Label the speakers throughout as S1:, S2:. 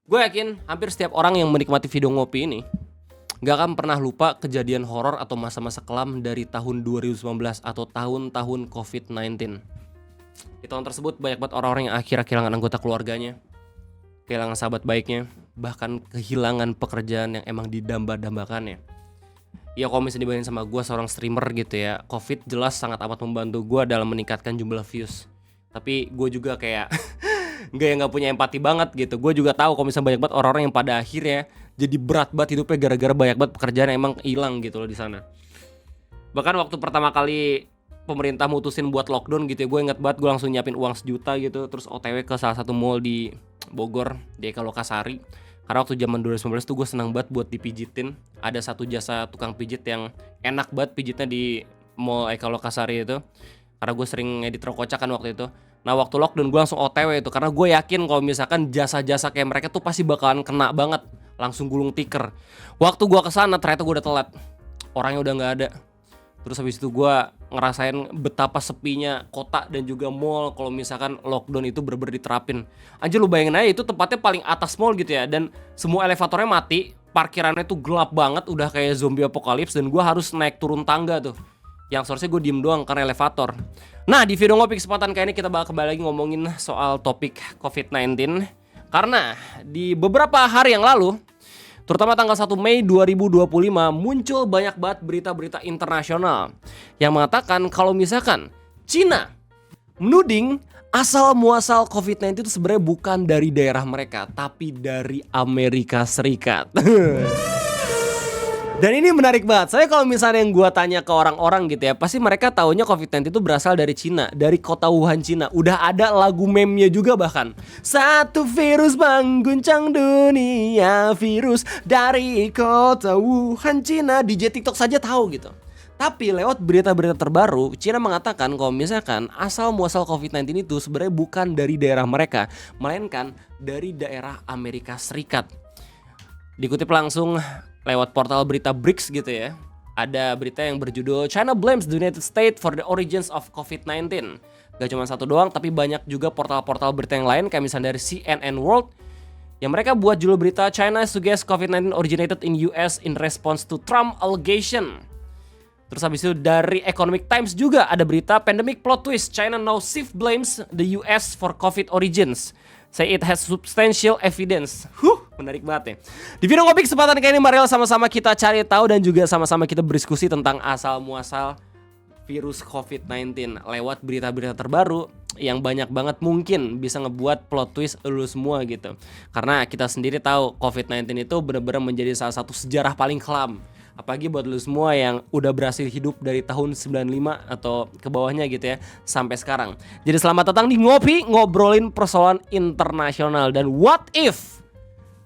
S1: Gue yakin hampir setiap orang yang menikmati video ngopi ini gak akan pernah lupa kejadian horor atau masa-masa kelam dari tahun 2019 atau tahun-tahun COVID-19. Di tahun tersebut banyak banget orang-orang yang akhirnya kehilangan anggota keluarganya, kehilangan sahabat baiknya, bahkan kehilangan pekerjaan yang emang didamba-dambakannya. Ya kalau misalnya dibandingin sama gue seorang streamer gitu ya, COVID jelas sangat amat membantu gue dalam meningkatkan jumlah views. Tapi gue juga kayak nggak punya empati banget gitu. Gue juga tahu kalau misalnya banyak banget orang-orang yang pada akhirnya jadi berat banget hidupnya gara-gara banyak banget pekerjaan yang emang hilang gitu loh di sana. Bahkan waktu pertama kali pemerintah mutusin buat lockdown gitu ya, gue inget banget gue langsung nyiapin uang 1 juta gitu, terus OTW ke salah satu mall di Bogor, di Eka Lokasari. Karena waktu zaman 2019 tuh gue senang banget buat dipijitin. Ada satu jasa tukang pijit yang enak banget pijitnya di mall Eka Lokasari itu. Karena gue sering ngedit rokocak kan waktu itu. Nah waktu lockdown gue langsung OTW itu, karena gue yakin kalau misalkan jasa-jasa kayak mereka tuh pasti bakalan kena banget. Langsung gulung tikar. Waktu gue kesana ternyata gue udah telat, orangnya udah gak ada. Terus habis itu gue ngerasain betapa sepinya kota dan juga mall kalau misalkan lockdown itu bener-bener diterapin. Anjir lu bayangin aja itu tempatnya paling atas mall gitu ya, dan semua elevatornya mati, parkirannya tuh gelap banget, udah kayak zombie apokalips, dan gue harus naik turun tangga tuh. Yang seharusnya gue diem doang karena elevator. Nah di video ngopi kesempatan kali ini kita bakal kembali lagi ngomongin soal topik COVID-19. Karena di beberapa hari yang lalu, terutama tanggal 1 Mei 2025, muncul banyak banget berita-berita internasional yang mengatakan kalau misalkan Cina menuding asal muasal COVID-19 itu sebenarnya bukan dari daerah mereka, tapi dari Amerika Serikat. Dan ini menarik banget. Saya kalau misalnya yang gue tanya ke orang-orang gitu ya, pasti mereka taunya COVID-19 itu berasal dari Cina, dari kota Wuhan, Cina. Udah ada lagu meme-nya juga bahkan. Satu virus mengguncang dunia, virus dari kota Wuhan, Cina. DJ TikTok saja tahu gitu. Tapi lewat berita-berita terbaru, Cina mengatakan kalau misalkan asal muasal COVID-19 itu sebenarnya bukan dari daerah mereka, melainkan dari daerah Amerika Serikat. Dikutip langsung lewat portal berita Bricks gitu ya, ada berita yang berjudul China blames the United States for the origins of COVID-19. Gak cuma satu doang, tapi banyak juga portal-portal berita yang lain kayak misalnya dari CNN World yang mereka buat judul berita China suggests COVID-19 originated in US in response to Trump allegation. Terus habis itu dari Economic Times juga ada berita pandemic plot twist, China now shift blames the US for COVID origins. Say it has substantial evidence. Menarik banget ya. Di video ngopi kesempatan kali ini marilah sama-sama kita cari tahu dan juga sama-sama kita berdiskusi tentang asal muasal virus COVID-19 lewat berita-berita terbaru yang banyak banget mungkin bisa ngebuat plot twist lu semua gitu. Karena kita sendiri tahu COVID-19 itu benar-benar menjadi salah satu sejarah paling kelam. Apalagi buat lu semua yang udah berhasil hidup dari tahun 95 atau ke bawahnya gitu ya sampai sekarang. Jadi selamat datang di Ngopi, ngobrolin persoalan internasional. Dan what if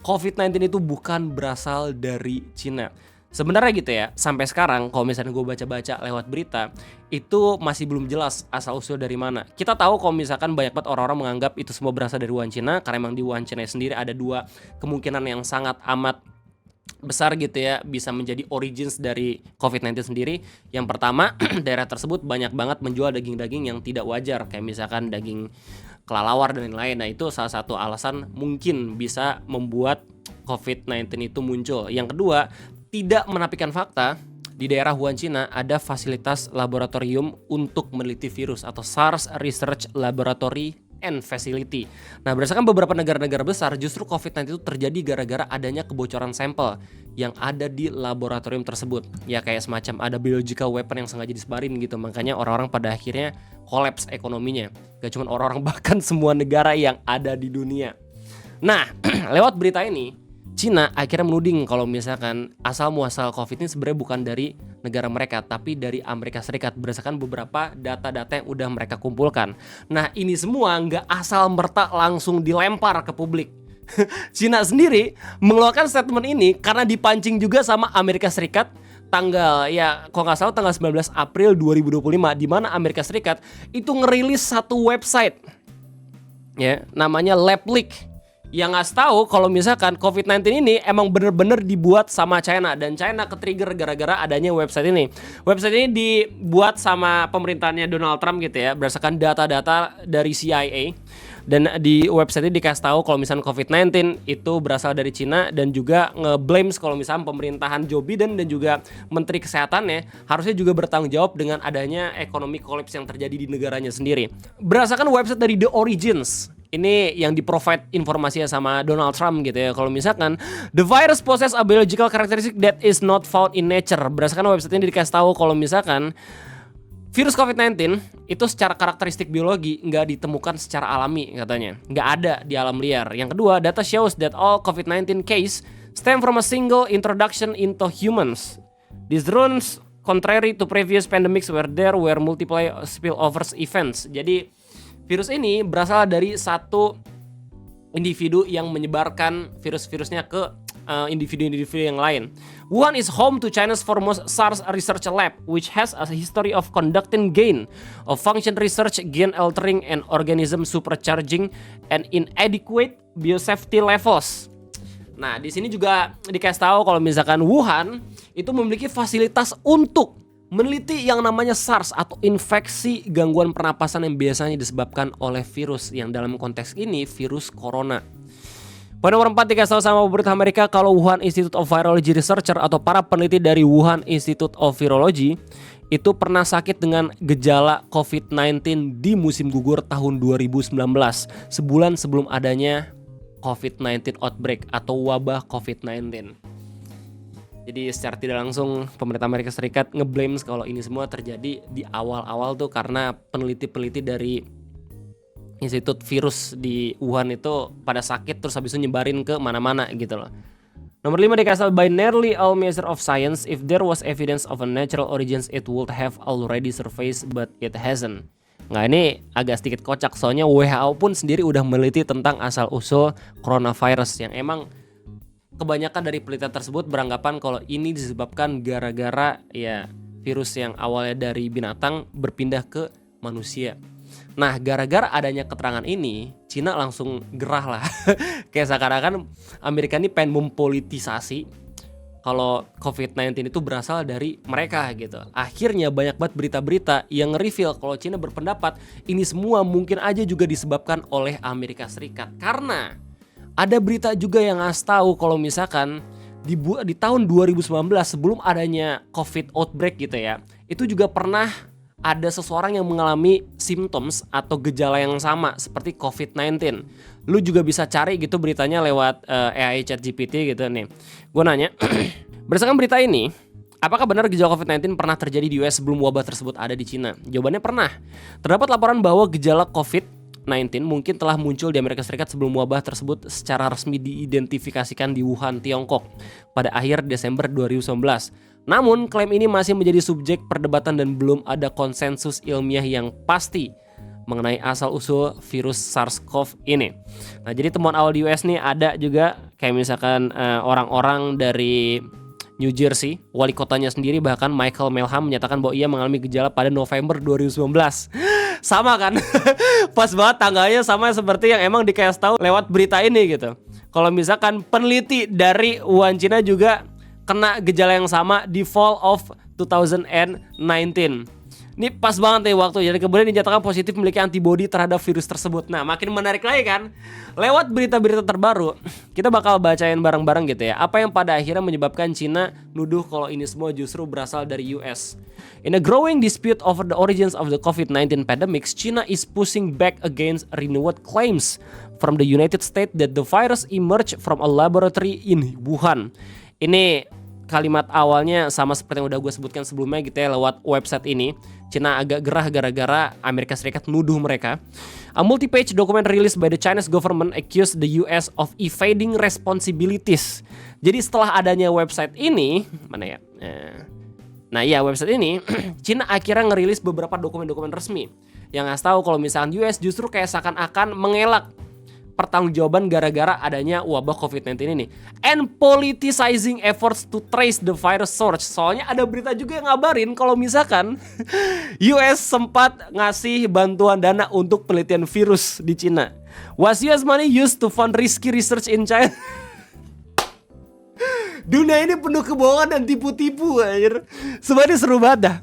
S1: COVID-19 itu bukan berasal dari Cina? Sebenarnya gitu ya, sampai sekarang kalau misalnya gue baca-baca lewat berita, itu masih belum jelas asal usul dari mana. Kita tahu kalau misalkan banyak banget orang-orang menganggap itu semua berasal dari Wuhan, Cina, karena emang di Wuhan, Cina sendiri ada dua kemungkinan yang sangat amat besar gitu ya, bisa menjadi origins dari COVID-19 sendiri. Yang pertama, daerah tersebut banyak banget menjual daging-daging yang tidak wajar, kayak misalkan daging kelelawar dan lain-lain. Nah itu salah satu alasan mungkin bisa membuat COVID-19 itu muncul. Yang kedua, tidak menafikan fakta, di daerah Wuhan, Cina ada fasilitas laboratorium untuk meneliti virus atau SARS Research Laboratory and Facility. Nah berdasarkan beberapa negara-negara besar, justru COVID-19 itu terjadi gara-gara adanya kebocoran sampel yang ada di laboratorium tersebut. Ya kayak semacam ada biological weapon yang sengaja disebarin gitu. Makanya orang-orang pada akhirnya kolaps ekonominya. Gak cuma orang-orang, bahkan semua negara yang ada di dunia. Nah lewat berita ini, Cina akhirnya menuding kalau misalkan asal muasal COVID ini sebenarnya bukan dari negara mereka, tapi dari Amerika Serikat berdasarkan beberapa data-data yang udah mereka kumpulkan. Nah ini semua nggak asal merta langsung dilempar ke publik. Cina sendiri mengeluarkan statement ini karena dipancing juga sama Amerika Serikat tanggal, ya kalau nggak salah tanggal 19 April 2025, di mana Amerika Serikat itu ngerilis satu website ya namanya LabLeak yang ngasih tahu kalau misalkan COVID-19 ini emang bener-bener dibuat sama China, dan China ke-trigger gara-gara adanya website ini. Website ini dibuat sama pemerintahannya Donald Trump gitu ya, berdasarkan data-data dari CIA. Dan di website ini dikasih tahu kalau misalnya COVID-19 itu berasal dari Cina, dan juga ngeblames kalau misalnya pemerintahan Joe Biden dan juga Menteri Kesehatannya harusnya juga bertanggung jawab dengan adanya ekonomi kolaps yang terjadi di negaranya sendiri. Berdasarkan website dari The Origins, ini yang di-provide informasinya sama Donald Trump gitu ya. Kalau misalkan the virus possess a biological characteristic that is not found in nature. Berdasarkan website ini dikasih tahu kalau misalkan virus COVID-19 itu secara karakteristik biologi nggak ditemukan secara alami katanya. Nggak ada di alam liar. Yang kedua, data shows that all COVID-19 case stem from a single introduction into humans. This runs contrary to previous pandemics where there were multiple spillovers events. Jadi virus ini berasal dari satu individu yang menyebarkan virus-virusnya ke individu-individu yang lain. Wuhan is home to China's foremost SARS research lab, which has a history of conducting gain of function research, gain altering and organism supercharging and inadequate biosafety levels. Nah, di sini juga dikasih tahu kalau misalkan Wuhan itu memiliki fasilitas untuk meneliti yang namanya SARS atau infeksi gangguan pernapasan yang biasanya disebabkan oleh virus, yang dalam konteks ini virus corona. Pada nomor 4 dikasih tahu sama pemerintah Amerika kalau Wuhan Institute of Virology Researcher atau para peneliti dari Wuhan Institute of Virology itu pernah sakit dengan gejala COVID-19 di musim gugur tahun 2019, sebulan sebelum adanya COVID-19 outbreak atau wabah COVID-19. Jadi secara tidak langsung pemerintah Amerika Serikat ngeblames kalau ini semua terjadi di awal-awal tuh karena peneliti-peneliti dari institut virus di Wuhan itu pada sakit terus habis itu nyebarin ke mana-mana gitu loh. Nomor 5 dikasih by nearly all measure of science, if there was evidence of a natural origins it would have already surfaced but it hasn't. Nah, ini agak sedikit kocak soalnya WHO pun sendiri udah meneliti tentang asal-usul coronavirus yang emang kebanyakan dari penelitian tersebut beranggapan kalau ini disebabkan gara-gara ya virus yang awalnya dari binatang berpindah ke manusia. Nah, gara-gara adanya keterangan ini, Cina langsung gerah lah. Kayak seakan-akan Amerika ini pengen mempolitisasi kalau COVID-19 itu berasal dari mereka gitu. Akhirnya banyak banget berita-berita yang reveal kalau Cina berpendapat ini semua mungkin aja juga disebabkan oleh Amerika Serikat. Karena ada berita juga yang ngasih tahu kalau misalkan di tahun 2019 sebelum adanya COVID outbreak gitu ya, itu juga pernah ada seseorang yang mengalami symptoms atau gejala yang sama seperti COVID-19. Lu juga bisa cari gitu beritanya lewat AI ChatGPT gitu nih. Gue nanya, berdasarkan berita ini, apakah benar gejala COVID-19 pernah terjadi di US sebelum wabah tersebut ada di Cina? Jawabannya pernah. Terdapat laporan bahwa gejala COVID-19 mungkin telah muncul di Amerika Serikat sebelum wabah tersebut secara resmi diidentifikasikan di Wuhan, Tiongkok pada akhir Desember 2019. Namun, klaim ini masih menjadi subjek perdebatan dan belum ada konsensus ilmiah yang pasti mengenai asal-usul virus SARS-CoV ini. Nah, jadi temuan awal di US nih ada juga kayak misalkan orang-orang dari New Jersey, wali kotanya sendiri bahkan Michael Melham menyatakan bahwa ia mengalami gejala pada November 2019. Sama kan? Pas banget tanggalnya sama seperti yang emang dikasih tahu lewat berita ini gitu. Kalau misalkan peneliti dari Wuhan Cina juga kena gejala yang sama di fall of 2019. Ini pas banget nih waktu, jadi kemudian dinyatakan positif memiliki antibodi terhadap virus tersebut. Nah, makin menarik lagi kan? Lewat berita-berita terbaru, kita bakal bacain bareng-bareng gitu ya. Apa yang pada akhirnya menyebabkan Cina nuduh kalau ini semua justru berasal dari US. In a growing dispute over the origins of the COVID-19 pandemic, China is pushing back against renewed claims from the United States that the virus emerged from a laboratory in Wuhan. Ini kalimat awalnya sama seperti yang udah gue sebutkan sebelumnya gitu ya lewat website ini. Cina agak gerah gara-gara Amerika Serikat nuduh mereka. A multi-page document released by the Chinese government accused the US of evading responsibilities. Jadi setelah adanya website ini, mana ya? Nah iya website ini, Cina akhirnya ngerilis beberapa dokumen-dokumen resmi yang ngasih tahu kalau misalkan US justru kayak seakan-akan mengelak pertanggungjawaban gara-gara adanya wabah COVID-19 ini. And politicizing efforts to trace the virus source. Soalnya ada berita juga yang ngabarin kalau misalkan US sempat ngasih bantuan dana untuk penelitian virus di Cina. Was US money used to fund risky research in China? Dunia ini penuh kebohongan dan tipu-tipu anjir. Sebenarnya seru banget dah.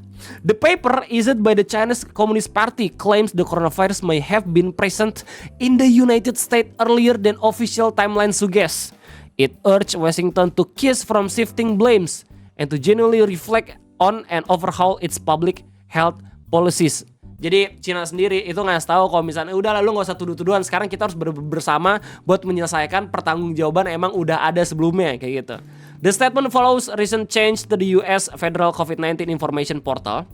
S1: The paper issued by the Chinese Communist Party claims the coronavirus may have been present in the United States earlier than official timeline suggests. It urged Washington to cease from shifting blames and to genuinely reflect on and overhaul its public health policies. Jadi Cina sendiri itu ngasih tahu kalau misalnya udah lalu nggak usah tuduh-tuduhan, sekarang kita harus bersama buat menyelesaikan pertanggungjawaban emang udah ada sebelumnya kayak gitu. The statement follows recent change to the US Federal COVID-19 Information Portal.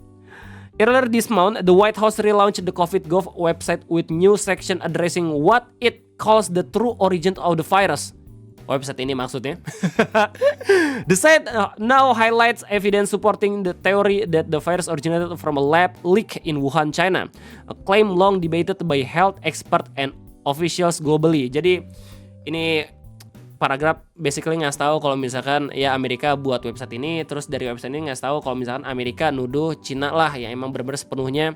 S1: Earlier this month, the White House relaunched the COVID-Gov website with new section addressing what it calls the true origin of the virus. Website ini maksudnya. The site now highlights evidence supporting the theory that the virus originated from a lab leak in Wuhan, China, a claim long debated by health experts and officials globally. Jadi ini paragraf basically ngasih tahu kalau misalkan ya Amerika buat website ini, terus dari website ini ngasih tahu kalau misalkan Amerika nuduh Cina lah yang emang benar-benar sepenuhnya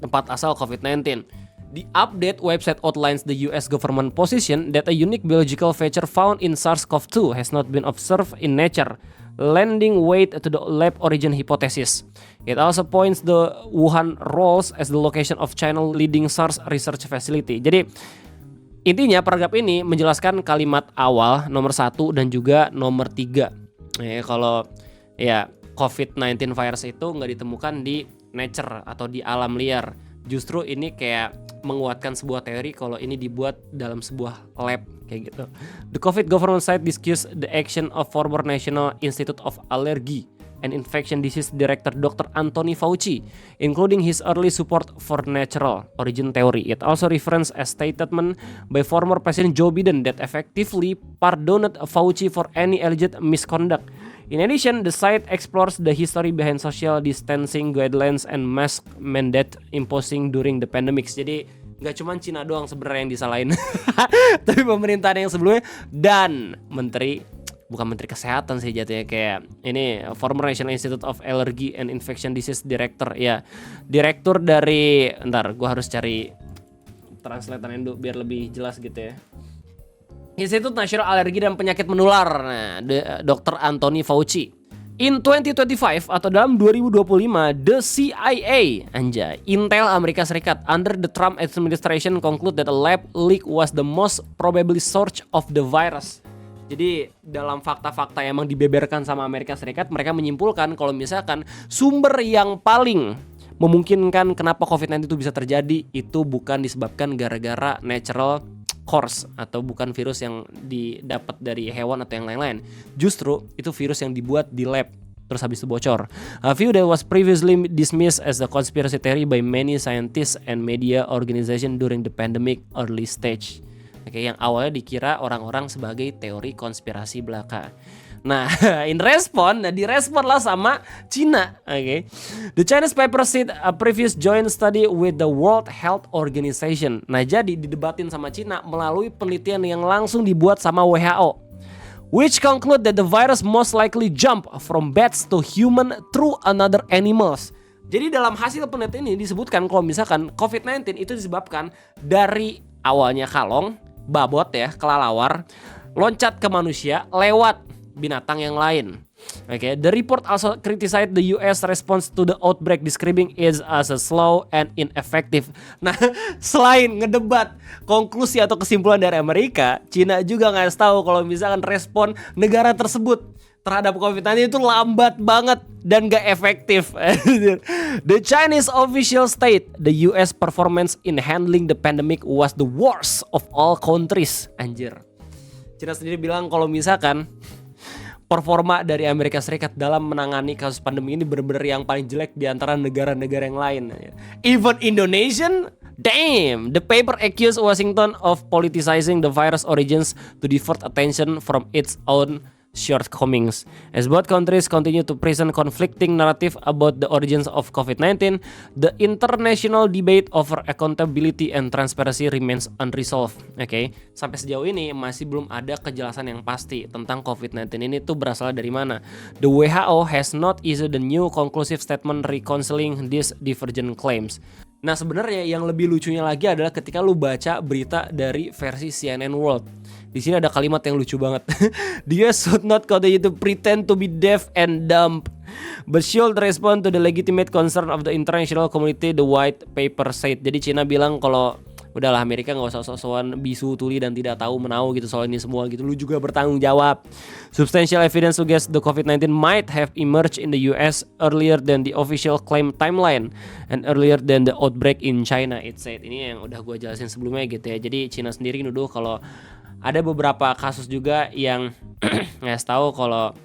S1: tempat asal COVID-19. The update website outlines the US government position that a unique biological feature found in SARS-CoV-2 has not been observed in nature, lending weight to the lab origin hypothesis. It also points the Wuhan roles as the location of China's leading SARS research facility. Jadi intinya paragraf ini menjelaskan kalimat awal nomor 1 dan juga nomor 3. Kalau ya COVID-19 virus itu nggak ditemukan di nature atau di alam liar. Justru ini kayak menguatkan sebuah teori kalau ini dibuat dalam sebuah lab kayak gitu. The COVID government site discussed the action of former National Institute of Allergy and Infection Disease Director Dr. Anthony Fauci, including his early support for natural origin theory. It also referenced a statement by former President Joe Biden that effectively pardoned Fauci for any alleged misconduct. In addition, the site explores the history behind social distancing guidelines and mask mandate imposing during the pandemics. Jadi nggak cuma Cina doang sebenarnya yang disalahin, tapi pemerintahan yang sebelumnya dan bukan menteri kesehatan sih jatuhnya, kayak ini former National Institute of Allergy and Infection Disease Director, ya direktur dari, ntar gue harus cari translatannya dulu biar lebih jelas gitu ya. Institut Nasional Alergi dan Penyakit Menular, nah, Dr. Anthony Fauci. In 2025 atau dalam 2025, the CIA, anjay, Intel Amerika Serikat under the Trump administration conclude that a lab leak was the most probably source of the virus. Jadi dalam fakta-fakta yang emang dibeberkan sama Amerika Serikat, mereka menyimpulkan kalau misalkan sumber yang paling memungkinkan kenapa COVID-19 itu bisa terjadi itu bukan disebabkan gara-gara natural cause atau bukan virus yang didapat dari hewan atau yang lain-lain. Justru itu virus yang dibuat di lab terus habis itu bocor. A view that was previously dismissed as a conspiracy theory by many scientists and media organization during the pandemic early stage. Oke, yang awalnya dikira orang-orang sebagai teori konspirasi belaka. Nah, direspon lah sama Cina. Oke. The Chinese paper said a previous joint study with the World Health Organization. Nah, jadi didebatin sama Cina melalui penelitian yang langsung dibuat sama WHO, which conclude that the virus most likely jump from bats to human through another animals. Jadi dalam hasil penelitian ini disebutkan kalau misalkan COVID-19 itu disebabkan dari awalnya kalong, babot ya, kelalawar, loncat ke manusia lewat binatang yang lain. Okay. The report also criticized the US response to the outbreak, describing it as a slow and ineffective. Nah, selain ngedebat konklusi atau kesimpulan dari Amerika, Cina juga ngasih tahu kalau misalkan respon negara tersebut terhadap COVID-19 itu lambat banget dan gak efektif. The Chinese official state the US performance in handling the pandemic was the worst of all countries. Anjir. Cina sendiri bilang kalau misalkan performa dari Amerika Serikat dalam menangani kasus pandemi ini benar-benar yang paling jelek di antara negara-negara yang lain. Even Indonesian, damn. The paper accused Washington of politicizing the virus origins to divert attention from its own shortcomings. As both countries continue to present conflicting narrative about the origins of COVID-19, the international debate over accountability and transparency remains unresolved. Oke, sampai sejauh ini masih belum ada kejelasan yang pasti tentang COVID-19 ini tuh berasal dari mana. The WHO has not issued a new conclusive statement reconciling these divergent claims. Nah sebenarnya yang lebih lucunya lagi adalah ketika lu baca berita dari versi CNN World. Di sini ada kalimat yang lucu banget. The US should not continue to pretend to be deaf and dumb, but should respond to the legitimate concern of the international community, the white paper said. Jadi Cina bilang kalau udahlah Amerika nggak usah sok-sokan bisu tuli dan tidak tahu menau gitu soal ini semua gitu. Lu juga bertanggung jawab. Substantial evidence suggests the COVID-19 might have emerged in the US earlier than the official claim timeline and earlier than the outbreak in China, it said. Ini yang udah gue jelasin sebelumnya gitu ya. Jadi Cina sendiri nuduh kalau ada beberapa kasus juga yang ngasih tahu kalau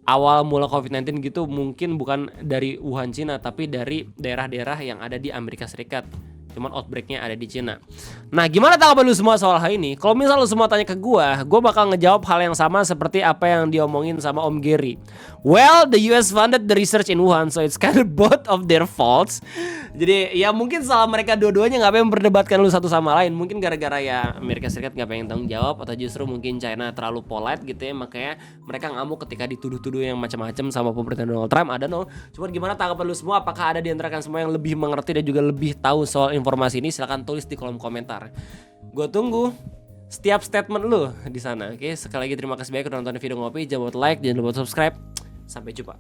S1: awal mula COVID-19 gitu mungkin bukan dari Wuhan Cina tapi dari daerah-daerah yang ada di Amerika Serikat. Cuman outbreaknya ada di Cina. Nah gimana tanggapan lu semua soal hal ini? Kalau misal lu semua tanya ke gua bakal ngejawab hal yang sama seperti apa yang diomongin sama Om Gary. Well, the US funded the research in Wuhan, so it's kind of both of their faults. Jadi ya mungkin salah mereka dua-duanya nggak pengen memperdebatkan lu satu sama lain. Mungkin gara-gara ya Amerika Serikat nggak pengen tanggung jawab, atau justru mungkin China terlalu polite gitu ya, makanya mereka ngamuk ketika dituduh-tuduh yang macam-macam sama pemerintahan Donald Trump. I don't know. Cuman gimana tanggapan lu semua? Apakah ada di antara kalian semua yang lebih mengerti dan juga lebih tahu soal informasi ini? Silahkan tulis di kolom komentar. Gue tunggu setiap statement lu di sana. Oke, sekali lagi terima kasih banyak udah nonton video ngopi. Jangan lupa like, jangan lupa subscribe. Sampai jumpa.